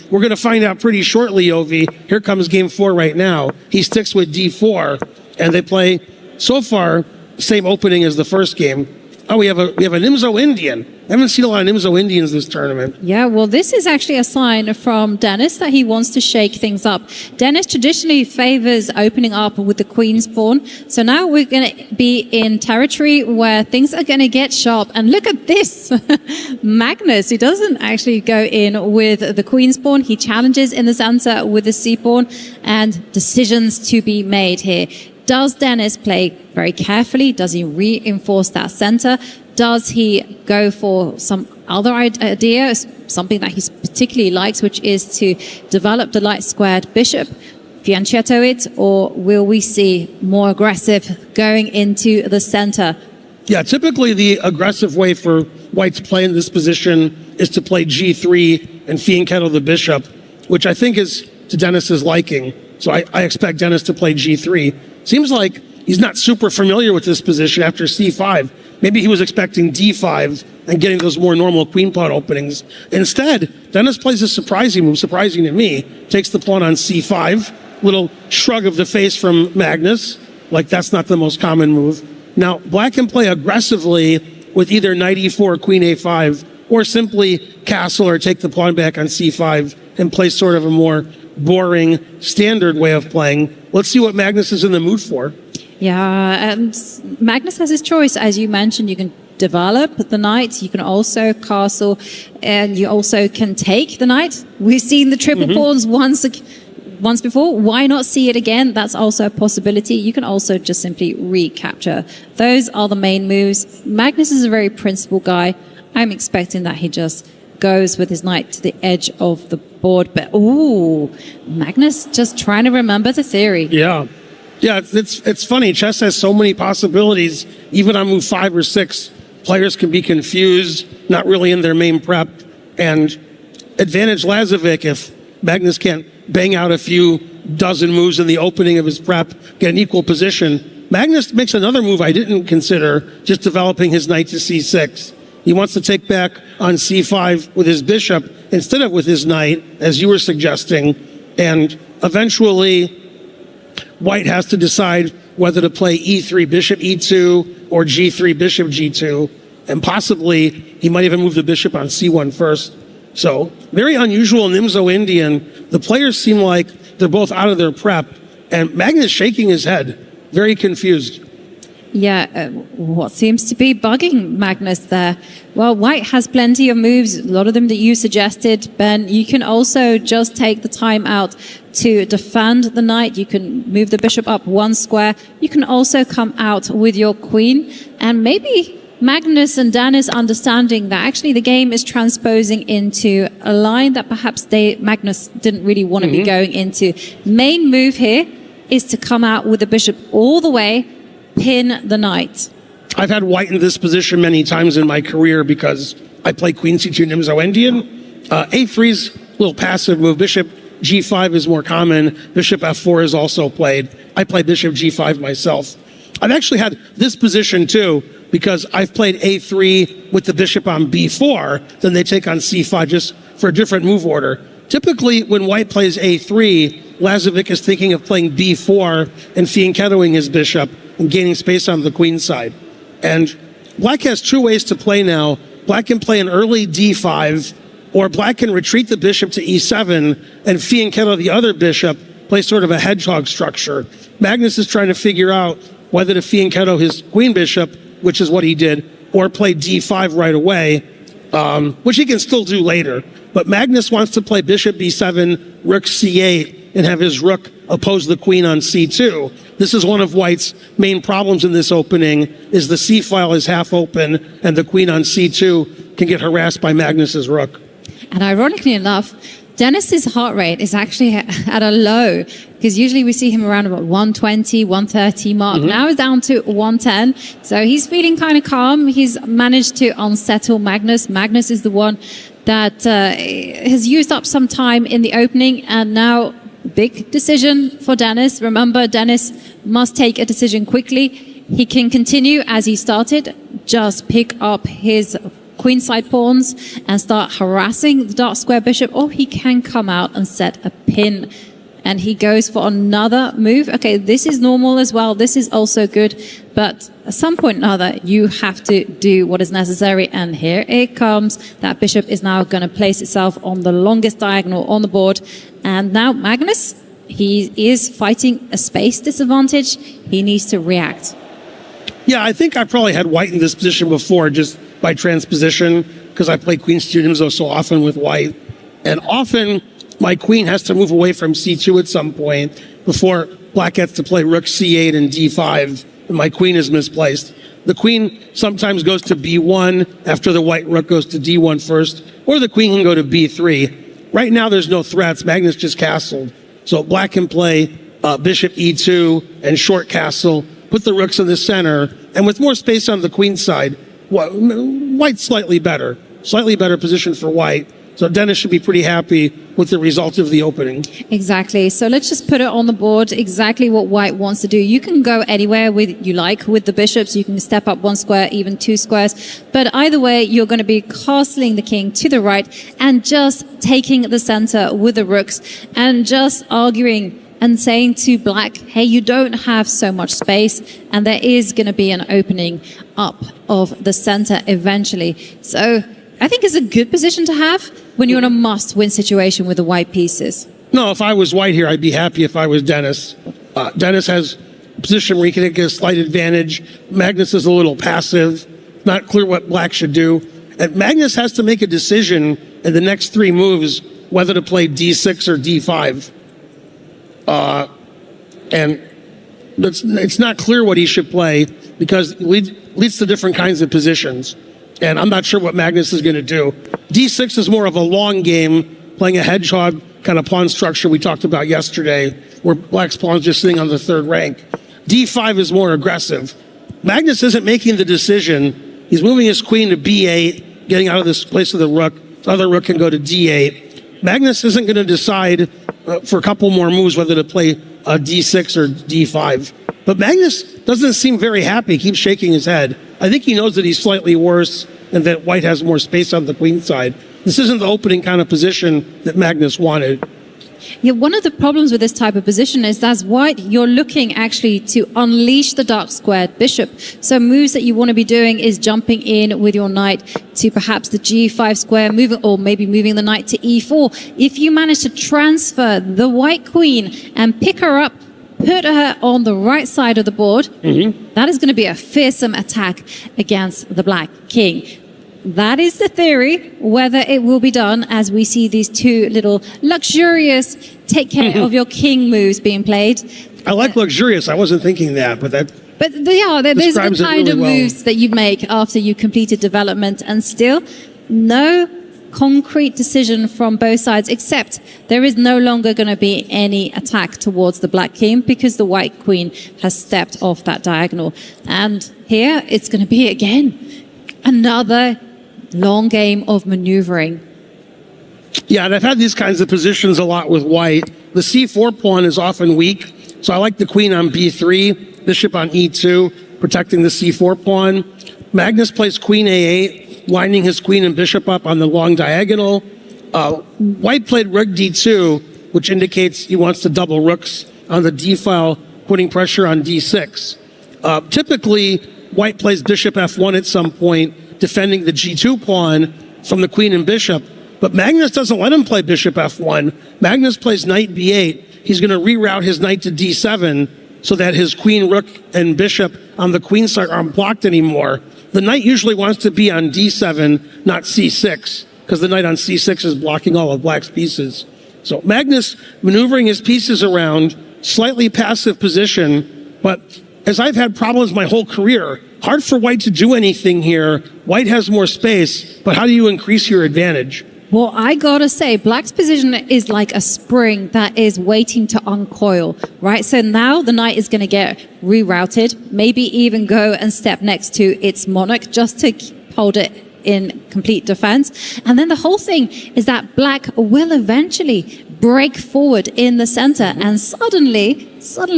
We're going to find out pretty shortly, Yovi. Here comes game 4 right now. He sticks with d4, and they play, so far, same opening as the first game. Oh, we have an Imzo Indian. I haven't seen a lot of Imzo Indians this tournament. Yeah, well, this is actually a sign from Denis that he wants to shake things up. Denis traditionally favors opening up with the queen's pawn. So now we're going to be in territory where things are going to get sharp. And look at this. Magnus, he doesn't actually go in with the queen's pawn. He challenges in the center with the c-pawn, and decisions to be made here. Does Denis play very carefully? Does he reinforce that center? Does he go for some other idea, something that he particularly likes, which is to develop the light squared bishop, fianchetto it, or will we see more aggressive going into the center? Yeah, typically the aggressive way for white to play in this position is to play g3 and fianchetto the bishop, which I think is to Denis's liking. So I expect Denis to play g3. Seems like he's not super familiar with this position after c5. Maybe he was expecting d5 and getting those more normal queen pawn openings. Instead, Denis plays a surprising move, surprising to me. Takes the pawn on c5. Little shrug of the face from Magnus, like that's not the most common move. Now, black can play aggressively with either knight e4, queen a5, or simply castle or take the pawn back on c5 and play sort of a more boring, standard way of playing. Let's see what Magnus is in the mood for. Yeah, and Magnus has his choice. As you mentioned, you can develop the knight, you can also castle, and you also can take the knight. We've seen the triple pawns once before. Why not see it again? That's also a possibility. You can also just simply recapture. Those are the main moves. Magnus is a very principled guy. I'm expecting that he just goes with his knight to the edge of the board. But, ooh, Magnus just trying to remember the theory. Yeah. Yeah, it's funny. Chess has so many possibilities. Even on move 5 or 6, players can be confused, not really in their main prep. And advantage Lazavik if Magnus can't bang out a few dozen moves in the opening of his prep, get an equal position. Magnus makes another move I didn't consider, just developing his knight to c6. He wants to take back on c5 with his bishop instead of with his knight, as you were suggesting. And eventually, white has to decide whether to play e3 bishop e2 or g3 bishop g2. And possibly, he might even move the bishop on c1 first. So, very unusual Imzo Indian. The players seem like they're both out of their prep. And Magnus shaking his head, very confused. Yeah, what seems to be bugging Magnus there? Well, white has plenty of moves, a lot of them that you suggested, Ben. You can also just take the time out to defend the knight. You can move the bishop up 1 square. You can also come out with your queen. And maybe Magnus and Denis understanding that actually the game is transposing into a line that perhaps Magnus didn't really want to be going into. Main move here is to come out with the bishop all the way, pin the knight. I've had white in this position many times in my career because I play queen c2 Imzo Indian. A3's a little passive move. Bishop g5 is more common. Bishop f4 is also played. I play bishop g5 myself. I've actually had this position too because I've played a3 with the bishop on b4, then they take on c5 just for a different move order. Typically, when white plays a3, Lazavik is thinking of playing b4 and fianchettoing his bishop and gaining space on the queen side. And black has 2 ways to play now. Black can play an early d5, or black can retreat the bishop to e7 and fianchetto the other bishop, play sort of a hedgehog structure. Magnus is trying to figure out whether to fianchetto his queen bishop, which is what he did, or play d5 right away, which he can still do later. But Magnus wants to play bishop b7, rook c8, and have his rook oppose the queen on c2. This is one of white's main problems in this opening, is the c-file is half open, and the queen on c2 can get harassed by Magnus's rook. And ironically enough, Denis's heart rate is actually at a low, because usually we see him around about 120, 130 mark. Now he's down to 110. So he's feeling kind of calm. He's managed to unsettle Magnus. Magnus is the one that has used up some time in the opening, and now big decision for Denis. Remember, Denis must take a decision quickly. He can continue as he started, just pick up his queenside pawns and start harassing the dark square bishop, or he can come out and set a pin. And he goes for another move. Okay, this is normal as well. This is also good. But at some point or another, you have to do what is necessary. And here it comes. That bishop is now going to place itself on the longest diagonal on the board. And now Magnus, he is fighting a space disadvantage. He needs to react. Yeah, I think I probably had white in this position before just by transposition because I play Queen C2 so often with white. And often my queen has to move away from C2 at some point before black gets to play rook C8 and D5, and my queen is misplaced. The queen sometimes goes to B1 after the white rook goes to D1 first, or the queen can go to B3. Right now there's no threats. Magnus just castled. So black can play bishop E2 and short castle, put the rooks in the center, and with more space on the queen side, white's slightly better position for white. So Denis should be pretty happy with the result of the opening. Exactly. So let's just put it on the board, exactly what white wants to do. You can go anywhere you like with the bishops. You can step up 1 square, even 2 squares. But either way, you're going to be castling the king to the right and just taking the center with the rooks and just arguing and saying to black, hey, you don't have so much space, and there is going to be an opening up of the center eventually. So I think it's a good position to have when you're in a must-win situation with the white pieces. No, if I was white here, I'd be happy if I was Denis. Denis has a position where he can get a slight advantage. Magnus is a little passive, not clear what black should do. And Magnus has to make a decision in the next 3 moves whether to play D6 or D5. And it's not clear what he should play because it leads to different kinds of positions. And I'm not sure what Magnus is going to do. D6 is more of a long game, playing a hedgehog kind of pawn structure we talked about yesterday, where black's pawn's just sitting on the 3rd rank. D5 is more aggressive. Magnus isn't making the decision. He's moving his queen to B8, getting out of this place of the rook. The other rook can go to D8. Magnus isn't going to decide for a couple more moves whether to play D6 or D5. But Magnus doesn't seem very happy. He keeps shaking his head. I think he knows that he's slightly worse and that white has more space on the queen side. This isn't the opening kind of position that Magnus wanted. Yeah, one of the problems with this type of position is as white, you're looking actually to unleash the dark squared bishop. So moves that you want to be doing is jumping in with your knight to perhaps the G5 square, or maybe moving the knight to E4. If you manage to transfer the white queen and pick her up, put her on the right side of the board, that is going to be a fearsome attack against the black king. That is the theory. Whether it will be done, as we see these 2 little luxurious take care of your king moves being played. I like luxurious. I wasn't thinking that, but that. But there's the kind really of moves that you make after you completed development, and still no concrete decision from both sides, except there is no longer going to be any attack towards the black king because the white queen has stepped off that diagonal. And here it's going to be again another long game of maneuvering. Yeah, and I've had these kinds of positions a lot with white. The C4 pawn is often weak, so I like the queen on B3, bishop on E2, protecting the C4 pawn. Magnus plays queen A8, lining his queen and bishop up on the long diagonal. White played rook D2, which indicates he wants to double rooks on the D file, putting pressure on D6. Typically, white plays bishop F1 at some point, defending the G2 pawn from the queen and bishop. But Magnus doesn't let him play bishop F1. Magnus plays knight B8. He's going to reroute his knight to D7 so that his queen, rook, and bishop on the queen side aren't blocked anymore. The knight usually wants to be on D7, not C6, because the knight on C6 is blocking all of black's pieces. So Magnus maneuvering his pieces around, slightly passive position, but as I've had problems my whole career, hard for white to do anything here. White has more space, but how do you increase your advantage? Well, I gotta say, black's position is like a spring that is waiting to uncoil, right? So now the knight is gonna get rerouted, maybe even go and step next to its monarch just to hold it in complete defense. And then the whole thing is that black will eventually break forward in the center, and suddenly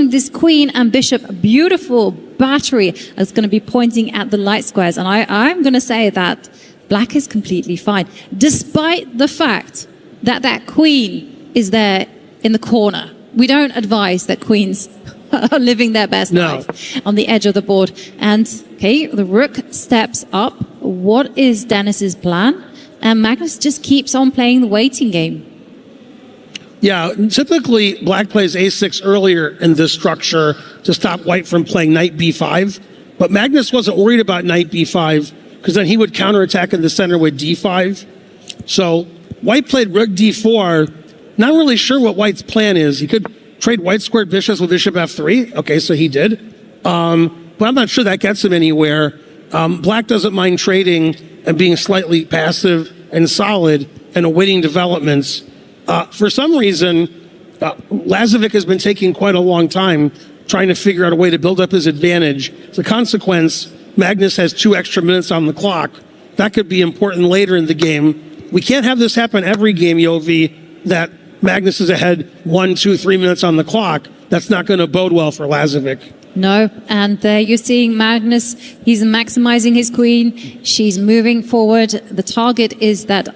this queen and bishop, beautiful battery, is going to be pointing at the light squares. And I'm going to say that Black is completely fine, despite the fact that that queen is there in the corner. We don't advise that queens are living their best life on the edge of the board. And, okay, the rook steps up. What is Denis's plan? And Magnus just keeps on playing the waiting game. Yeah, typically Black plays a6 earlier in this structure to stop White from playing knight b5. But Magnus wasn't worried about knight b5 because then he would counterattack in the center with d5. So White played rook d4. Not really sure what White's plan is. He could trade White squared bishops with bishop f3. Okay, so he did. But I'm not sure that gets him anywhere. Black doesn't mind trading and being slightly passive and solid and awaiting developments. For some reason, Lazavik has been taking quite a long time trying to figure out a way to build up his advantage. As a consequence, Magnus has 2 extra minutes on the clock. That could be important later in the game. We can't have this happen every game, Yovi, that Magnus is ahead 1, 2, 3 minutes on the clock. That's not going to bode well for Lazavik. No, and there you're seeing Magnus, he's maximizing his queen. She's moving forward. The target is that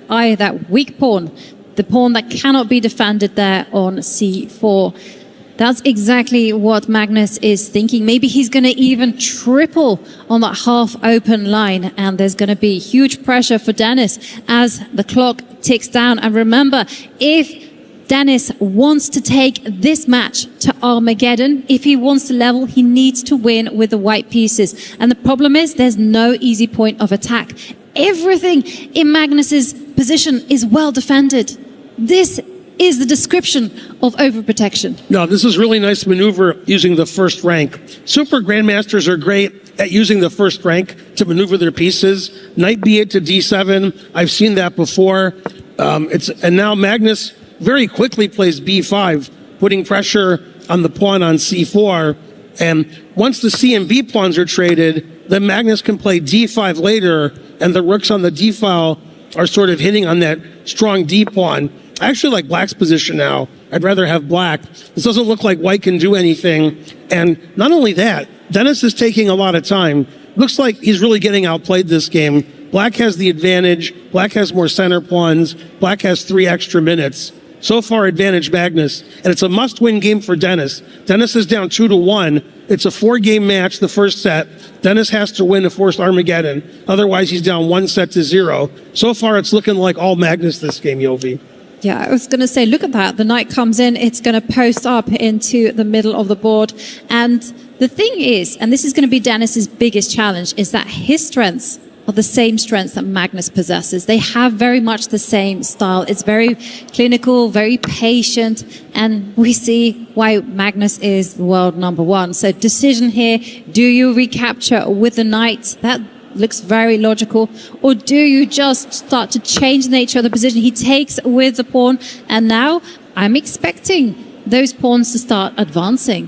weak pawn, the pawn that cannot be defended there on c4. That's exactly what Magnus is thinking. Maybe he's going to even triple on that half-open line, and there's going to be huge pressure for Denis as the clock ticks down. And remember, if Denis wants to take this match to Armageddon, if he wants to level, he needs to win with the white pieces. And the problem is there's no easy point of attack. Everything in Magnus's position is well defended. This is the description of overprotection. No, this is really nice maneuver using the first rank. Super Grandmasters are great at using the first rank to maneuver their pieces. Knight b8 to d7. I've seen that before. And now Magnus very quickly plays b5, putting pressure on the pawn on c4. And once the c and b pawns are traded, then Magnus can play d5 later, and the rooks on the d file are sort of hitting on that strong d pawn. I actually like Black's position now. I'd rather have Black. This doesn't look like White can do anything. And not only that, Denis is taking a lot of time. Looks like he's really getting outplayed this game. Black has the advantage. Black has more center pawns. Black has 3 extra minutes. So far, advantage Magnus. And it's a must-win game for Denis. Denis is down 2-1. It's a 4-game match, the first set. Denis has to win to force Armageddon. Otherwise, he's down 1-0. So far, it's looking like all Magnus this game, Yovi. Yeah, I was going to say, look at that. The knight comes in. It's going to post up into the middle of the board. And the thing is, and this is going to be Denis's biggest challenge, is that his strengths are the same strengths that Magnus possesses. They have very much the same style. It's very clinical, very patient, and we see why Magnus is the world #1. So decision here, do you recapture with the knight? That looks very logical. Or do you just start to change the nature of the position? He takes with the pawn, and now I'm expecting those pawns to start advancing.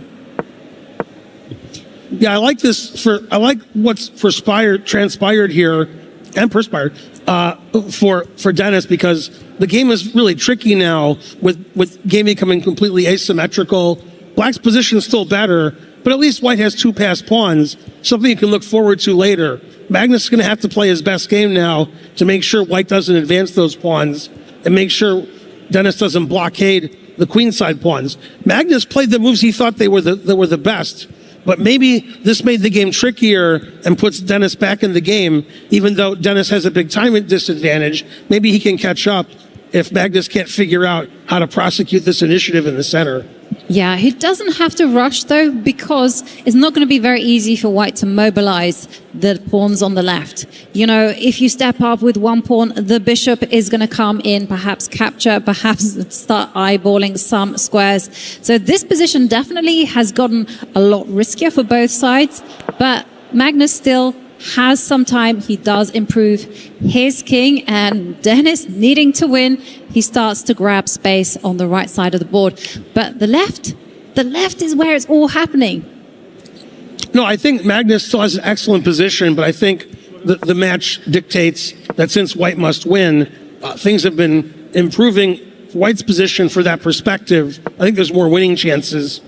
Yeah, I like this. I like what's transpired here, and perspired for Denis, because the game is really tricky now with game becoming completely asymmetrical. Black's position is still better, but at least White has 2 passed pawns, something you can look forward to later. Magnus is going to have to play his best game now to make sure White doesn't advance those pawns and make sure Denis doesn't blockade the queenside pawns. Magnus played the moves he thought they were the best. But maybe this made the game trickier and puts Denis back in the game, even though Denis has a big time disadvantage. Maybe he can catch up if Magnus can't figure out how to prosecute this initiative in the center. Yeah, he doesn't have to rush, though, because it's not going to be very easy for White to mobilize the pawns on the left. You know, if you step up with one pawn, the bishop is going to come in, perhaps capture, perhaps start eyeballing some squares. So this position definitely has gotten a lot riskier for both sides, but Magnus still has some time. He does improve his king, and Denis needing to win, he starts to grab space on the right side of the board. But the left is where it's all happening. No, I think Magnus still has an excellent position, but I think the match dictates that since White must win, things have been improving White's position for that perspective. I think there's more winning chances.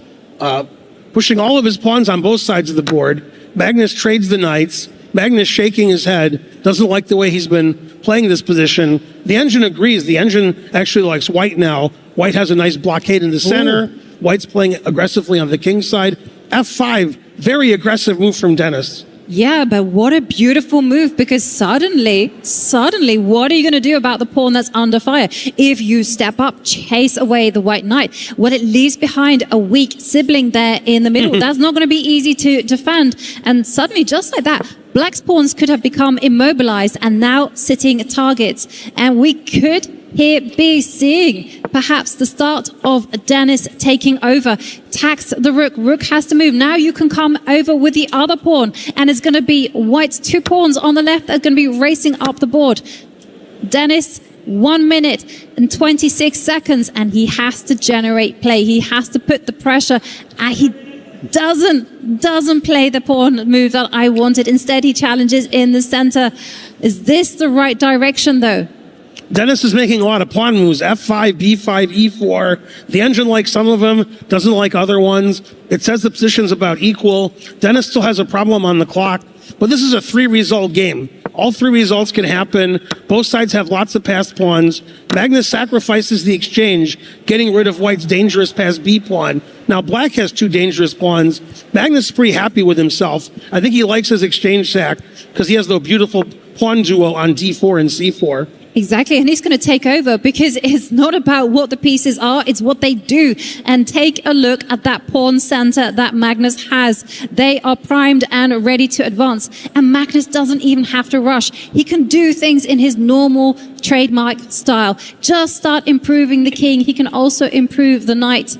Pushing all of his pawns on both sides of the board, Magnus trades the knights. Magnus shaking his head, doesn't like the way he's been playing this position. The engine agrees. The engine actually likes white now. White has a nice blockade in the center. Ooh. White's playing aggressively on the king side. F5, very aggressive move from Denis. Yeah, but what a beautiful move, because suddenly, what are you going to do about the pawn that's under fire? If you step up, chase away the white knight, well, it leaves behind a weak sibling there in the middle. That's not going to be easy to defend. And suddenly, just like that, black's pawns could have become immobilized and now sitting targets. And we could here be seeing perhaps the start of Denis taking over. Tax the rook. Rook has to move. Now you can come over with the other pawn, and it's going to be white's two pawns on the left that are going to be racing up the board. Denis, 1 minute and 26 seconds, and he has to generate play. He has to put the pressure, and he doesn't play the pawn move that I wanted. Instead, he challenges in the center. Is this the right direction, though? Denis is making a lot of pawn moves, F5, B5, E4. The engine likes some of them, doesn't like other ones. It says the position's about equal. Denis still has a problem on the clock, but this is a 3-result game. All 3 results can happen. Both sides have lots of passed pawns. Magnus sacrifices the exchange, getting rid of white's dangerous passed B pawn. Now black has 2 dangerous pawns. Magnus is pretty happy with himself. I think he likes his exchange sack because he has the beautiful pawn duo on D4 and C4. Exactly, and he's going to take over because it's not about what the pieces are, it's what they do. And take a look at that pawn center that Magnus has. They are primed and ready to advance. And Magnus doesn't even have to rush. He can do things in his normal trademark style. Just start improving the king. He can also improve the knight.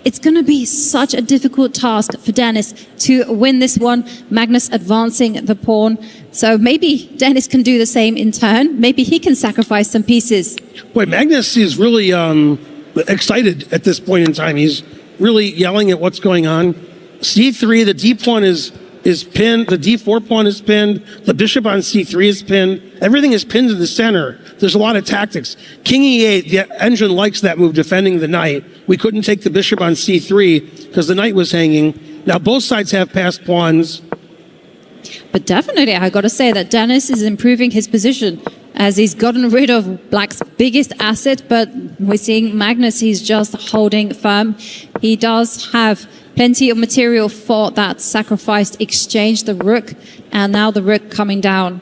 It's going to be such a difficult task for Denis to win this one. Magnus advancing the pawn. So maybe Denis can do the same in turn. Maybe he can sacrifice some pieces. Boy, Magnus is really excited at this point in time. He's really yelling at what's going on. C3, the D pawn is pinned. The D4 pawn is pinned. The bishop on C3 is pinned. Everything is pinned to the center. There's a lot of tactics. King E8, the engine likes that move, defending the knight. We couldn't take the bishop on C3 because the knight was hanging. Now both sides have passed pawns. But definitely, I got to say that Denis is improving his position as he's gotten rid of black's biggest asset. But we're seeing Magnus, he's just holding firm. He does have plenty of material for that sacrificed exchange, the rook, and now the rook coming down.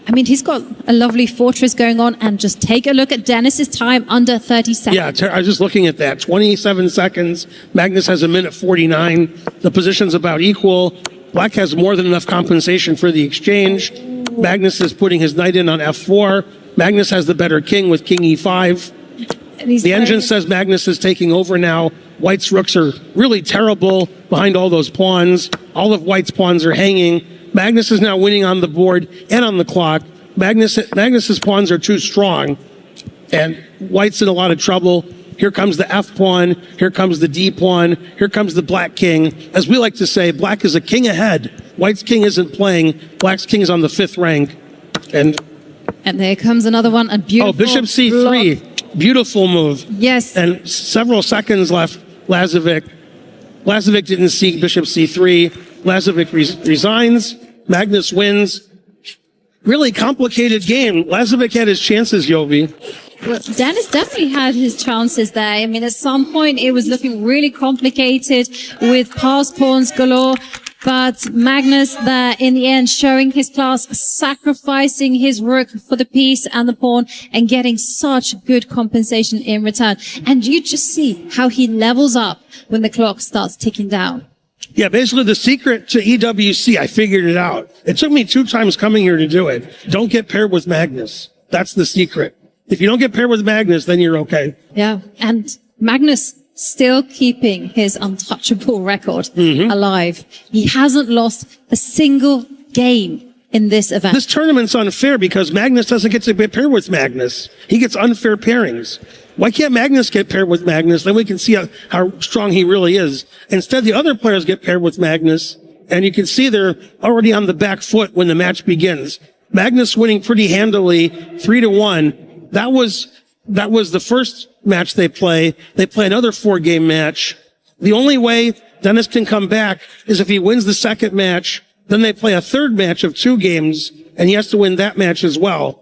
I mean, he's got a lovely fortress going on, and just take a look at Denis's time, under 30 seconds. Yeah, I was just looking at that. 27 seconds. Magnus has 1:49. The position's about equal. Black has more than enough compensation for the exchange. Magnus is putting his knight in on F4. Magnus has the better king with King E5. The engine says Magnus is taking over now. White's rooks are really terrible behind all those pawns. All of White's pawns are hanging. Magnus is now winning on the board and on the clock. Magnus's pawns are too strong, and White's in a lot of trouble. Here comes the F pawn. Here comes the D pawn. Here comes the black king. As we like to say, black is a king ahead. White's king isn't playing. Black's king is on the 5th rank. And there comes another one. A beautiful bishop C3. block. Beautiful move. Yes. And several seconds left. Lazavik didn't see bishop C3. Lazavik resigns. Magnus wins. Really complicated game. Lazavik had his chances, Yovi. Well, Denis definitely had his chances there. I mean, at some point it was looking really complicated with passed pawns galore. But Magnus there in the end showing his class, sacrificing his rook for the piece and the pawn and getting such good compensation in return. And you just see how he levels up when the clock starts ticking down. Yeah, basically the secret to EWC, I figured it out. It took me 2 times coming here to do it. Don't get paired with Magnus. That's the secret. If you don't get paired with Magnus, then you're okay. Yeah, and Magnus still keeping his untouchable record alive. He hasn't lost a single game in this event. This tournament's unfair because Magnus doesn't get to be paired with Magnus. He gets unfair pairings. Why can't Magnus get paired with Magnus? Then we can see how strong he really is. Instead, the other players get paired with Magnus, and you can see they're already on the back foot when the match begins. Magnus winning pretty handily, 3-1. That was the first match they play. They play another 4-game match. The only way Denis can come back is if he wins the second match, Then they play a third match of 2 games, and he has to win that match as well.